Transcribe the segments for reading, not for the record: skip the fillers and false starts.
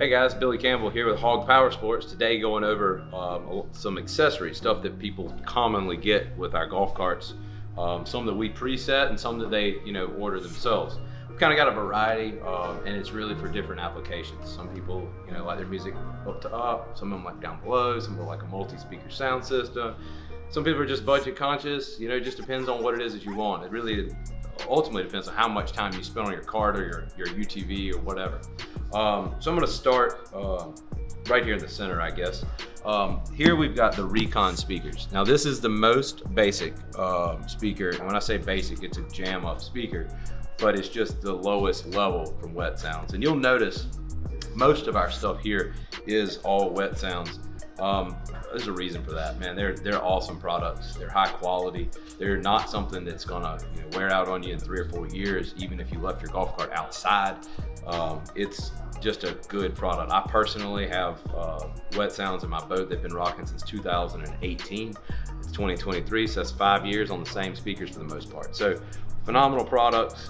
Hey guys, Billy Campbell here with Hawg Power Sports. Today going over some accessory stuff that people commonly get with our golf carts. Some that we preset and some that they order themselves. We've kind of got a variety and it's really for different applications. Some people like their music up to up, some of them like down below, some people like a multi-speaker sound system. Some people are just budget conscious. It just depends on what it is that you want. It really ultimately depends on how much time you spend on your cart or your UTV or whatever. So I'm going to start right here in the center, I guess. Here we've got the Recon speakers. Now this is the most basic speaker, and when I say basic, it's a jam up speaker, but it's just the lowest level from Wet Sounds. And you'll notice most of our stuff here is all Wet Sounds. There's a reason for that, man. They're awesome products. They're high quality. They're not something that's gonna wear out on you in 3 or 4 years, even if you left your golf cart outside. It's just a good product. I personally have Wet Sounds in my boat. They've been rocking since 2018. It's 2023, so that's 5 years on the same speakers for the most part. So phenomenal products.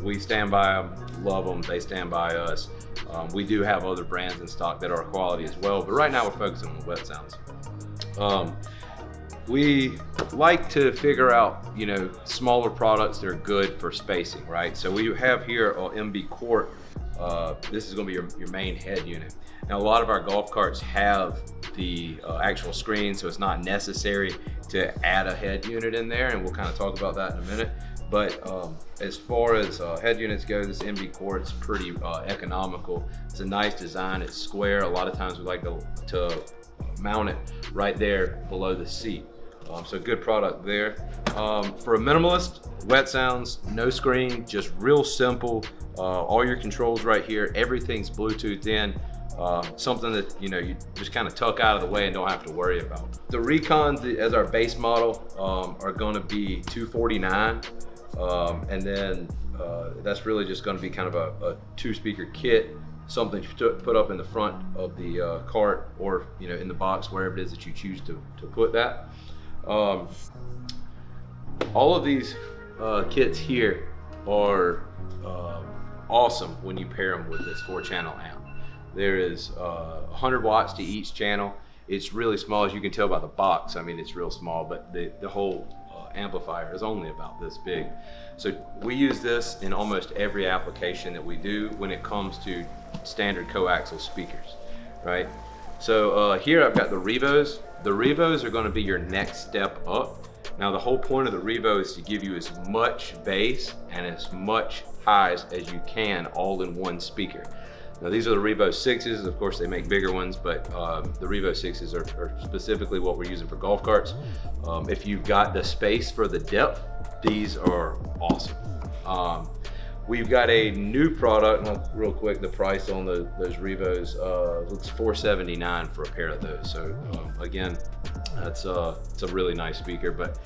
We stand by them, love them. They stand by us. We do have other brands in stock that are quality as well, but right now we're focusing on the Wet Sounds. We like to figure out, smaller products that are good for spacing, right? So we have here an MB Quart. This is going to be your main head unit. Now, a lot of our golf carts have the actual screen, so it's not necessary to add a head unit in there, and we'll kind of talk about that in a minute. But as far as head units go, this MB Quart's pretty economical. It's a nice design. It's square. A lot of times we like to mount it right there below the seat. So good product there. For a minimalist, Wet Sounds, no screen, just real simple. All your controls right here. Everything's Bluetooth in. Something that you just kind of tuck out of the way and don't have to worry about. The Recons as our base model are going to be $249, and then that's really just going to be kind of a 2-speaker kit, something you put up in the front of the cart or in the box, wherever it is that you choose to put that. All of these kits here are awesome when you pair them with this 4-channel amp. There is 100 watts to each channel. It's really small, as you can tell by the box. I mean, it's real small, but the whole amplifier is only about this big. So we use this in almost every application that we do when it comes to standard coaxial speakers, right? So here I've got the Revos. The Revos are going to be your next step up. Now the whole point of the Revo is to give you as much bass and as much highs as you can all in one speaker. Now these are the Revo 6s. Of course they make bigger ones, but the Revo 6s are specifically what we're using for golf carts. If you've got the space for the depth, these are awesome. We've got a new product, real quick, the price on those Revos looks $479 for a pair of those. So again, it's a really nice speaker. But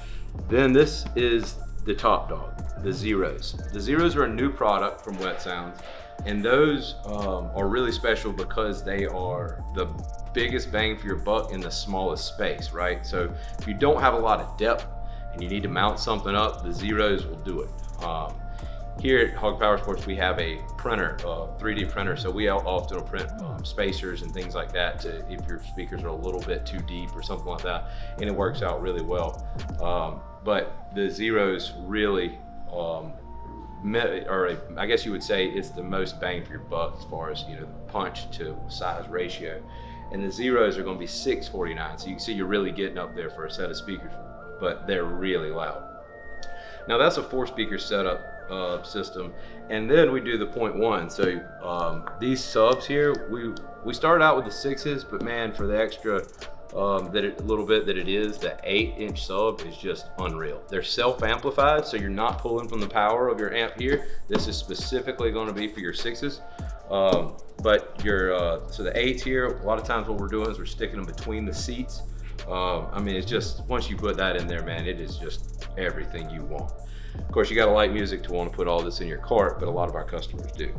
then this is the top dog, the Zeros. The Zeros are a new product from Wet Sounds, and those are really special because they are the biggest bang for your buck in the smallest space, right? So if you don't have a lot of depth and you need to mount something up, the Zeros will do it. Here at Hawg Power Sports, we have a printer, 3D printer, so we often will print spacers and things like that if your speakers are a little bit too deep or something like that, and it works out really well. But the Zeros really, I guess you would say it's the most bang for your buck as far as the punch to size ratio. And the Zeros are going to be $649, so you can see you're really getting up there for a set of speakers, but they're really loud. Now that's a 4-speaker setup system, and then we do the 0.1. So these subs here, we started out with the 6s, but man, for the extra little bit that it is, the 8-inch sub is just unreal. They're self-amplified, so you're not pulling from the power of your amp here. This is specifically going to be for your 6s. But so the 8s here, a lot of times what we're doing is we're sticking them between the seats. I mean, it's just, once you put that in there, man, it is just everything you want. Of course, you got to like music to want to put all this in your cart, but a lot of our customers do.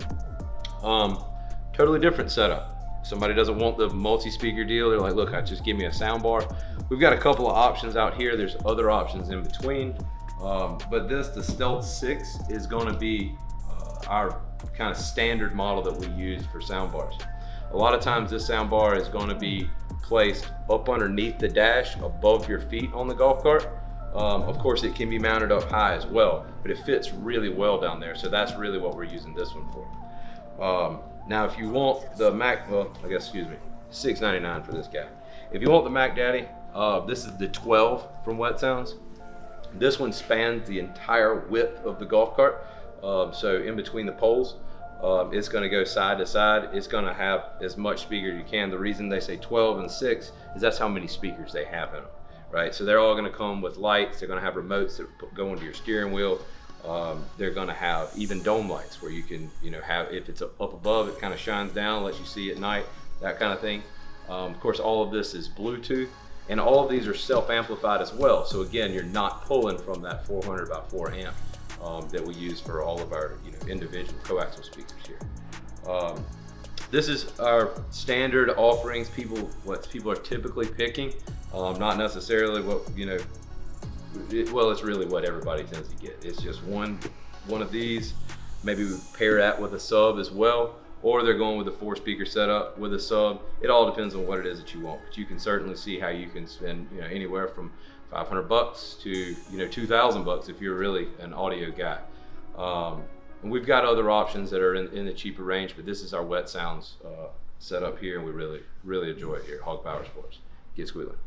Totally different setup. Somebody doesn't want the multi-speaker deal. They're like, look, just give me a sound bar. We've got a couple of options out here. There's other options in between. But the Stealth 6 is going to be our kind of standard model that we use for sound bars. A lot of times this sound bar is going to be placed up underneath the dash above your feet on the golf cart. Of course, it can be mounted up high as well, but it fits really well down there. So that's really what we're using this one for. Now, if you want the Mac, well, I guess, excuse me, $6.99 for this guy. If you want the Mac Daddy, this is the 12 from Wet Sounds. This one spans the entire width of the golf cart. So in between the poles, it's going to go side to side. It's going to have as much speaker as you can. The reason they say 12 and 6 is that's how many speakers they have in them, right? So they're all going to come with lights. They're going to have remotes that go into your steering wheel. They're going to have even dome lights where you can, have, if it's up above, it kind of shines down, lets you see at night, that kind of thing. Of course, all of this is Bluetooth, and all of these are self-amplified as well. So again, you're not pulling from that 400 by 4 amp that we use for all of our individual coaxial speakers here. This is our standard offerings. What people are typically picking, not necessarily what well, it's really what everybody tends to get. It's just one of these. Maybe we pair that with a sub as well, or they're going with a 4-speaker setup with a sub. It all depends on what it is that you want, but you can certainly see how you can spend anywhere from $500 to $2,000 if you're really an audio guy. And we've got other options that are in the cheaper range, but this is our Wet Sounds setup here, and we really enjoy it here at Hawg Power Sports. Get squealing.